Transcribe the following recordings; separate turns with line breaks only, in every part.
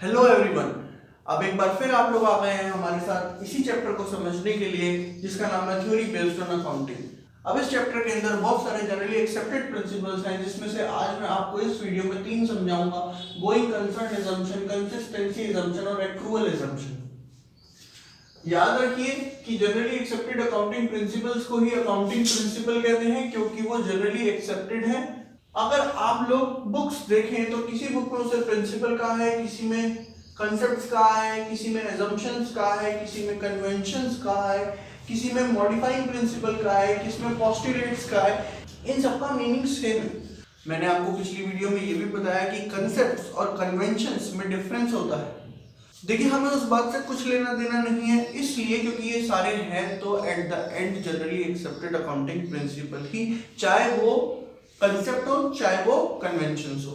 Hello everyone. अब एक बार फिर आप लोग आ गए हैं हमारे साथ इसी चैप्टर को समझने के लिए जिसका नाम है थ्योरी बेस्ड ऑन अकाउंटिंग। अब इस चैप्टर के अंदर बहुत सारे जनरली एक्सेप्टेड प्रिंसिपल्स हैं जिसमें से आज मैं आपको इस वीडियो में 3 समझाऊंगा। Going concern assumption, consistency assumption और एक्रूअल असम्पशन। याद रखिए कि जनरली एक्सेप्टेड अकाउंटिंग प्रिंसिपल्स को ही अकाउंटिंग प्रिंसिपल कहते हैं क्योंकि वो जनरली एक्सेप्टेड है। अगर आप लोग बुक्स देखें तो किसी बुक में उसे प्रिंसिपल कहा है, किसी में कंसेप्ट्स कहा है, किसी में assumptions कहा है, किसी में कन्वेंशंस कहा है, किसी में मॉडिफाइंग प्रिंसिपल कहा है, किसी में पोस्टुलेट्स कहा है। इन सबका मीनिंग सेम है। मैंने आपको पिछली वीडियो में ये भी बताया कि कंसेप्ट्स और कन्वेंशंस में डिफरेंस होता है। देखिए हमें उस बात से कुछ लेना देना नहीं है, इसलिए क्योंकि ये सारे हैं तो at the end generally accepted accounting principle ही, चाहे वो कंसेप्ट हो चाहे वो कन्वेंशंस हो।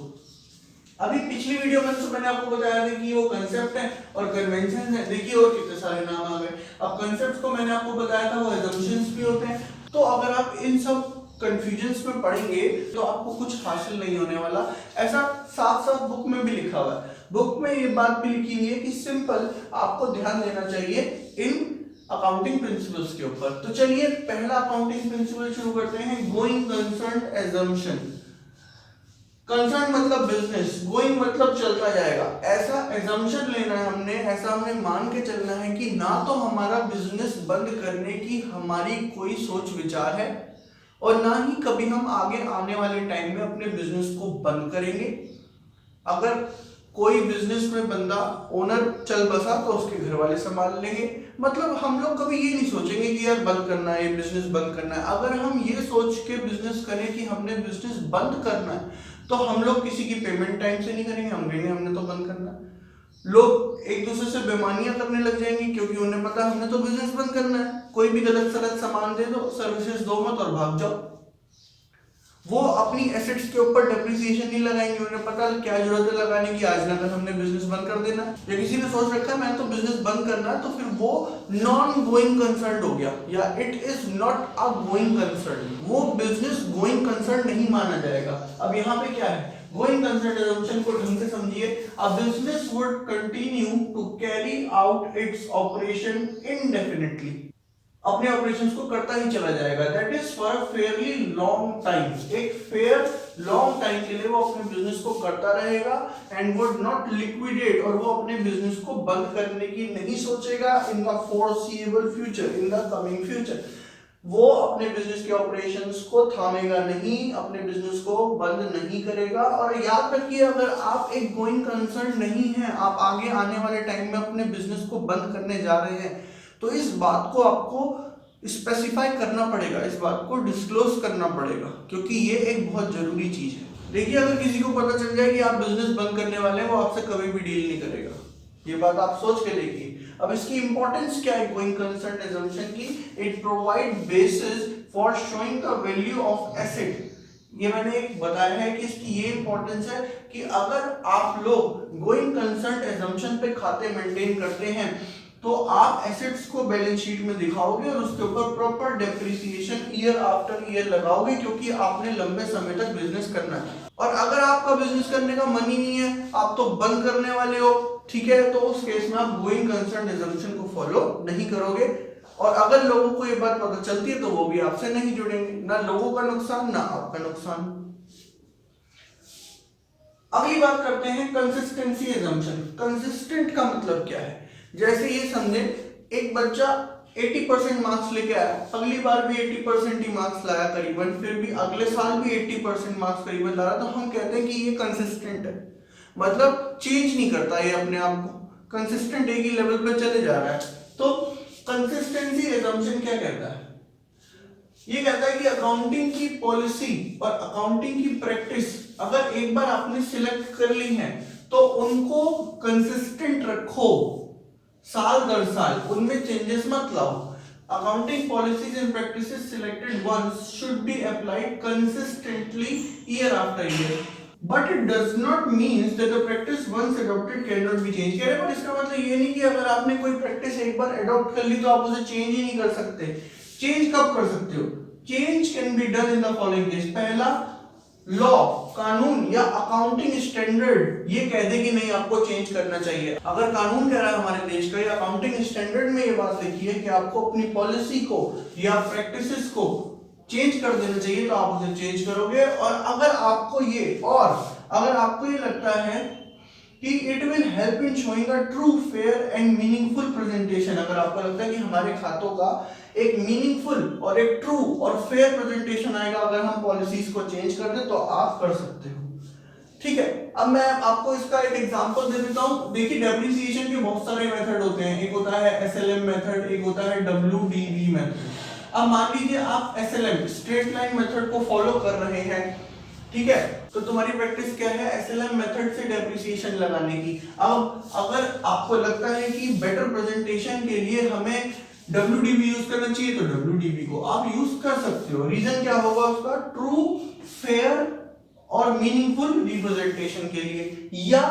अभी पिछली वीडियो में तो मैंने आपको बताया था कि वो कंसेप्ट है और कन्वेंशन है। देखिए और कितने सारे नाम आ गए। अब कंसेप्ट को मैंने आपको बताया था वो assumptions भी होते हैं। तो अगर आप इन सब कंफ्यूजन्स में पढ़ेंगे तो आपको कुछ हासिल नहीं होने वाला। ऐसा साफ साफ बुक में भी लिखा हुआ है। बुक में ये बात भी लिखी हुई है कि सिंपल आपको ध्यान देना चाहिए इन अकाउंटिंग प्रिंसिपल्स के ऊपर। तो चलिए पहला अकाउंटिंग प्रिंसिपल शुरू करते हैं, गोइंग कंसर्न assumption। कंसर्न मतलब बिजनेस, गोइंग मतलब चलता जाएगा। ऐसा assumption लेना है हमने, ऐसा हमने मान के चलना है कि ना तो हमारा बिजनेस बंद करने की हमारी कोई सोच विचार है और ना ही कभी हम आगे आने वाले टाइम में अपने बिजनेस को बंद करेंगे। अगर कोई बिजनेस में बंदा ओनर चल बसा तो उसके घर वाले संभाल लेंगे। मतलब हम लोग कभी ये नहीं सोचेंगे कि यार बंद करना है, बिजनेस बंद करना है। अगर हम ये सोच के बिजनेस करें कि हमने बिजनेस बंद करना है तो हम लोग किसी की पेमेंट टाइम से नहीं करेंगे, हम कहेंगे हमने तो बंद करना है। लोग एक दूसरे से बेईमानियां करने लग जाएंगे क्योंकि उन्हें पता है हमने तो बिजनेस बंद करना है। कोई भी गलत सलत सामान दे दो, सर्विसेज दो मत और भाग जाओ। वो अपनी एसेट्स के ऊपर डेप्रिसिएशन नहीं लगाएंगे, उन्हें पता क्या जरूरत है लगाने की, आज ना कल हमने बिजनेस बंद कर देना। या किसी ने सोच रखा है मैं तो बिजनेस बंद करना है, तो फिर वो नॉन गोइंग कंसर्न हो गया या it is not a going concern. वो बिजनेस गोइंग कंसर्न नहीं माना जाएगा। अब यहाँ पे क्या है, गोइंग कंसर्न assumption को ढंग से समझिए। A business would continue to carry out its operation indefinitely. अपने ऑपरेशंस को करता ही चला जाएगा। That is for a fairly long time. एक फेयर लॉन्ग टाइम के लिए वो अपने बिजनेस को करता रहेगा एंड वुड नॉट लिक्विडेट, और वो अपने बिजनेस को बंद करने की नहीं सोचेगा in the foreseeable future, in the coming future. वो अपने बिजनेस के ऑपरेशंस को थामेगा नहीं, अपने बिजनेस को बंद नहीं करेगा। और याद रखिए अगर आप एक गोइंग कंसर्न नहीं है, आप आगे आने वाले टाइम में अपने बिजनेस को बंद करने जा रहे हैं, तो इस बात को आपको स्पेसिफाई करना पड़ेगा, इस बात को डिस्क्लोज करना पड़ेगा क्योंकि ये एक बहुत जरूरी चीज है। देखिए अगर किसी को पता चल जाए कि आप बिजनेस बंद करने वाले हैं, वो आपसे कभी भी डील नहीं करेगा। ये बात आप सोच के देखिए। अब इसकी इंपॉर्टेंस क्या है गोइंग कंसर्न assumption की? It provide basis for showing the value of asset. ये मैंने एक बताया है कि इसकी ये इंपॉर्टेंस है कि अगर आप लोग गोइंग कंसर्न assumption पे खाते मेंटेन करते हैं तो आप एसेट्स को बैलेंस शीट में दिखाओगे और उसके ऊपर proper depreciation year after year लगाओगे क्योंकि आपने लंबे समय तक बिजनेस करना है। और अगर आपका बिजनेस करने का मन ही नहीं है, आप तो बंद करने वाले हो, ठीक है, तो उस केस में आप गोइंग कंसर्न assumption को फॉलो नहीं करोगे। और अगर लोगों को ये बात पता चलती है तो वो भी आपसे नहीं जुड़ेंगे, ना लोगों का नुकसान ना आपका नुकसान। अगली बात करते हैं कंसिस्टेंसी assumption। कंसिस्टेंट का मतलब क्या है? जैसे ये समझे एक बच्चा 80% मार्क्स लेके आया, अगली बार भी 80% ही मार्क्स लाया करीबन, फिर भी अगले साल भी 80% मार्क्स करीबन ला रहा, तो हम कहते हैं कि ये कंसिस्टेंट है। मतलब चेंज नहीं करता ये अपने आप को, कंसिस्टेंट एक ही लेवल पे चले जा रहा है। तो कंसिस्टेंसी assumption क्या कहता है? ये कहता है कि अकाउंटिंग की पॉलिसी और अकाउंटिंग की प्रैक्टिस अगर एक बार आपने सिलेक्ट कर ली है तो उनको कंसिस्टेंट रखो, साल दर साल उनमें चेंजेस मत लाओ। Accounting policies and practices selected once should be applied consistently year after year, but it does not means that the practice once adopted can not be change. कह रहे पर इसका मतलब ये नहीं कि अगर आपने कोई प्रैक्टिस एक बार अडॉप्ट कर ली तो आप उसे चेंज ही नहीं कर सकते। चेंज कब कर सकते हो? Change can be done in the following case. पहला, लॉ, कानून या अकाउंटिंग स्टैंडर्ड ये कह दे कि नहीं आपको चेंज करना चाहिए, अगर कानून कह रहा है हमारे देश का या अकाउंटिंग स्टैंडर्ड में ये बात लिखी है कि आपको अपनी पॉलिसी को या प्रैक्टिसेस को चेंज कर देना चाहिए, तो आप उसे चेंज करोगे। और अगर आपको ये लगता है कि it will help in showing a true fair and meaningful presentation, अगर आपको लगता है कि हमारे खातों का एक मीनिंगफुल और एक ट्रू और फेयर प्रेजेंटेशन आएगा अगर हम पॉलिसीज को चेंज कर दें, तो आप कर सकते हो। ठीक है, अब मैं आपको इसका एक एग्जांपल दे देता हूं। देखिए डेप्रिसिएशन के बहुत सारे मेथड होते हैं, एक होता है एसएलएम मेथड, एक होता है डब्ल्यूडीवी मेथड। अब मान लीजिए आप एसएलएम स्ट्रेट लाइन मेथड को फॉलो कर रहे हैं, ठीक है, तो तुम्हारी प्रैक्टिस क्या है, एसएलएम मेथड से डेप्रिसिएशन लगाने की। अब अगर आपको लगता है कि बेटर प्रेजेंटेशन के लिए हमें डब्ल्यूडीवी यूज करना चाहिए, तो डब्ल्यूडीवी को आप यूज कर सकते हो। रीजन क्या होगा उसका, ट्रू, फेयर और मीनिंगफुल रिप्रेजेंटेशन के लिए। या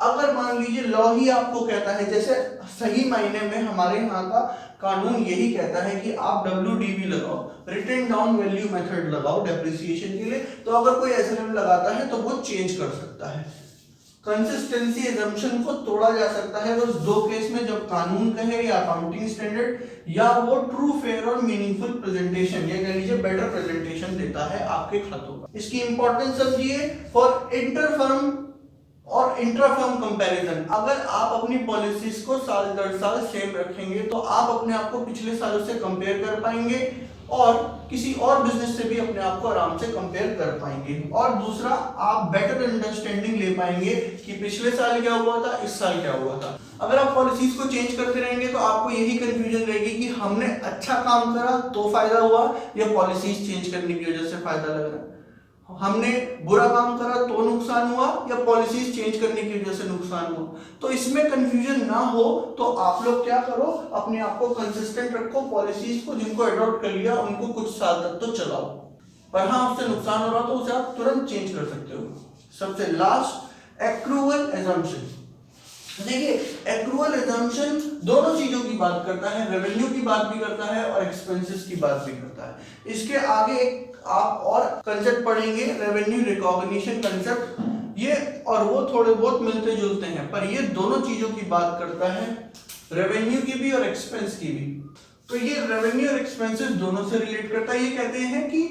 अगर मान लीजिए लॉ ही आपको कहता है, जैसे सही मायने में हमारे यहाँ का कानून यही कहता है कि आप डब्ल्यूडीवी लगाओ, रिटन डाउन वैल्यू मेथड लगाओ डेप्रिसिएशन के लिए, तो अगर कोई एसएलएम लगाता है तो वो चेंज कर सकता है। कंसिस्टेंसी एजम्पशन को तोड़ा जा सकता है बस दो केस में, जब कानून कहे या अकाउंटिंग स्टैंडर्ड, या वो ट्रू, फेयर और मीनिंगफुल प्रेजेंटेशन, ये कह लीजिए बेटर प्रेजेंटेशन देता है आपके खातों का। इसकी इंपॉर्टेंस समझिए फॉर इंटरफर्म और इंट्राफर्म कंपैरिजन। अगर आप अपनी पॉलिसीज को साल दर साल सेम रखेंगे तो आप अपने आप को पिछले सालों से कंपेयर कर पाएंगे और किसी और बिजनेस से भी अपने आप को आराम से कंपेयर कर पाएंगे। और दूसरा, आप बेटर अंडरस्टैंडिंग ले पाएंगे कि पिछले साल क्या हुआ था, इस साल क्या हुआ था। अगर आप पॉलिसीज को चेंज करते रहेंगे तो आपको यही कंफ्यूजन रहेगी कि हमने अच्छा काम करा तो फायदा हुआ या पॉलिसीज चेंज करने की वजह से फायदा लग रहा है, हमने बुरा काम करा तो नुकसान हुआ या पॉलिसीज चेंज करने की वजह से नुकसान हुआ। तो इसमें कंफ्यूजन ना हो तो आप लोग क्या करो, अपने आप को कंसिस्टेंट रखो, पॉलिसीज को जिनको अडॉप्ट कर लिया उनको कुछ साल तक तो चलाओ, पर हाँ उससे नुकसान हो रहा तो उसे आप तुरंत चेंज कर सकते हो। सबसे लास्ट, एक्रूअल एजम्पशन। देखिए एक्रूअल एजम्पशन दोनों चीजों की बात करता है, रेवेन्यू की बात भी करता है और एक्सपेंसेस की बात भी करता है। इसके आगे एक आप और कंसेप्ट पढ़ेंगे, रेवेन्यू रिकॉग्निशन कंसेप्ट, ये और वो थोड़े बहुत मिलते जुलते हैं, पर ये दोनों चीजों की बात करता है, रेवेन्यू की भी और एक्सपेंस की भी। तो ये रेवेन्यू और एक्सपेंसेस दोनों से रिलेट करता है। ये कहते हैं कि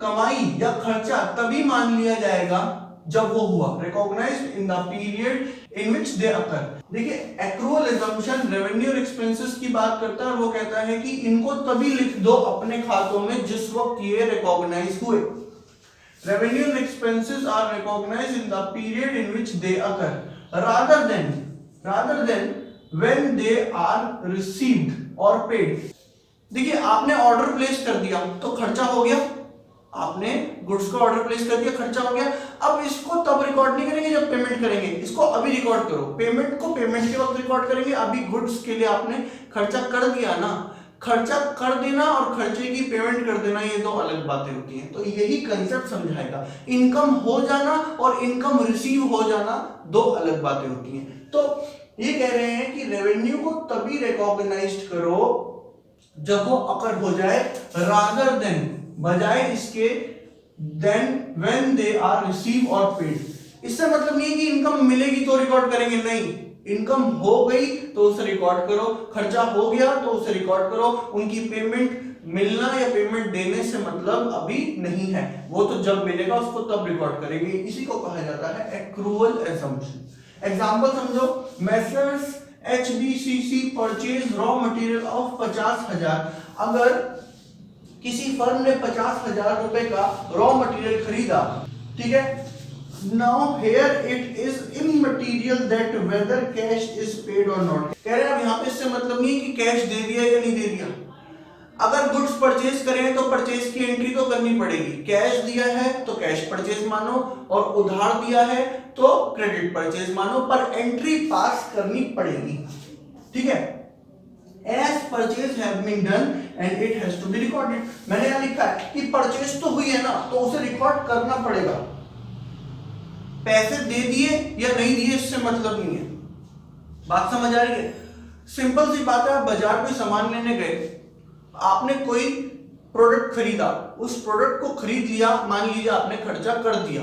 कमाई या खर्चा तभी मान लिया जाएगा जब वो हुआ, recognised in the period in which they occur. देखिए एक्रूअल एजम्पशन रेवेन्यू और एक्सपेंसेस की बात करता है, वो कहता है कि इनको तभी लिख दो अपने खातों में जिस वक्त ये रिकॉग्नाइज हुए। Revenue and expenses are recognized in the period in which they occur rather than when they are received और paid। देखिए आपने ऑर्डर प्लेस कर दिया तो खर्चा हो गया, आपने गुड्स का ऑर्डर प्लेस कर दिया, खर्चा हो गया। अब इसको तब रिकॉर्ड नहीं करेंगे जब पेमेंट करेंगे, इसको अभी रिकॉर्ड करो। पेमेंट को पेमेंट के वक्त रिकॉर्ड करेंगे, अभी गुड्स के लिए आपने खर्चा कर दिया ना। खर्चा कर देना और खर्चे की पेमेंट कर देना ये दो अलग बातें होती हैं। तो यही कंसेप्ट समझाएगा, इनकम हो जाना और इनकम रिसीव हो जाना दो अलग बातें होती हैं। तो ये कह रहे हैं कि रेवेन्यू को तभी रिकॉग्नाइज्ड करो जब वो अकर हो जाए, rather than बजाय इसके then when they are received or paid। इससे मतलब नहीं है कि इनकम मिलेगी तो रिकॉर्ड करेंगे, नहीं, इनकम हो गई तो उसे रिकॉर्ड करो, खर्चा हो गया तो उसे रिकॉर्ड करो। उनकी पेमेंट मिलना या पेमेंट देने से मतलब अभी नहीं है, वो तो जब मिलेगा उसको तब रिकॉर्ड करेंगे। इसी को कहा जाता है एक्रूअल एजम्पशन। एग्जांपल समझो, messrs HBCC purchase raw material of 50,000। अगर किसी फर्म ने 50,000 रुपए का रॉ मटेरियल खरीदा, ठीक है, now here it is immaterial that whether cash is paid और नॉट। कह रहे हैं अब यहाँ पे इससे मतलब नहीं है कि कैश दे दिया या नहीं दे दिया। अगर गुड्स परचेज करें तो परचेज की एंट्री तो करनी पड़ेगी, कैश दिया है तो कैश परचेज मानो और उधार दिया है तो क्रेडिट परचेज मानो, पर एंट्री पास करनी पड़ेगी, ठीक है। As purchase have been done and it has to be recorded। मैंने यहाँ लिखा है कि परचेज तो हुई है ना, तो उसे रिकॉर्ड करना पड़ेगा। पैसे दे दिए या नहीं दिए इससे मतलब नहीं है, बात समझ आ रही है। सिंपल सी बात है, आप बाजार में सामान लेने गए, आपने कोई प्रोडक्ट खरीदा, उस प्रोडक्ट को खरीद लिया, मान लीजिए आपने खर्चा कर दिया,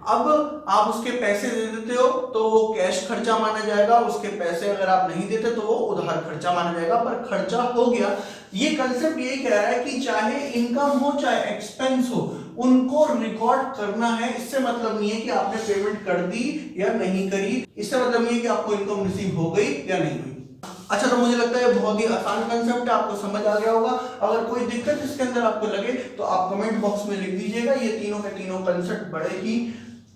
अब आप उसके पैसे दे देते हो तो वो कैश खर्चा माना जाएगा, उसके पैसे अगर आप नहीं देते तो वो उधार खर्चा माना जाएगा, पर खर्चा हो गया। ये कंसेप्ट यही कह रहा है कि चाहे इनकम हो चाहे एक्सपेंस हो, उनको रिकॉर्ड करना है। इससे मतलब नहीं है कि आपने पेमेंट कर दी या नहीं करी, इससे मतलब नहीं है कि आपको इनकम रिसीव हो गई या नहीं हुई। अच्छा, तो मुझे लगता है बहुत ही आसान कंसेप्ट है, आपको समझ आ गया होगा। अगर कोई दिक्कत इसके अंदर आपको लगे तो आप कमेंट बॉक्स में लिख दीजिएगा। ये तीनों के तीनों कंसेप्ट बड़े ही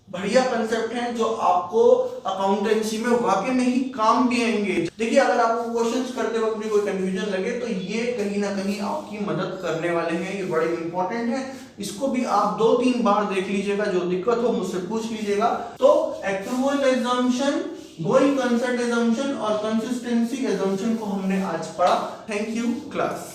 बढ़िया कंसेप्ट हैं जो आपको अकाउंटेंसी में वाकई में ही काम भी आएंगे। देखिए, अगर आपको क्वेश्चंस करते वक्त भी कोई कंफ्यूजन लगे तो ये कहीं ना कहीं आपकी मदद करने वाले हैं, ये बड़े इंपॉर्टेंट है। इसको भी आप 2-3 बार देख लीजिएगा, जो दिक्कत हो मुझसे पूछ लीजिएगा। तो accrual assumption, going concern assumption और कंसिस्टेंसी एजम्पशन को हमने आज पढ़ा। Thank you class.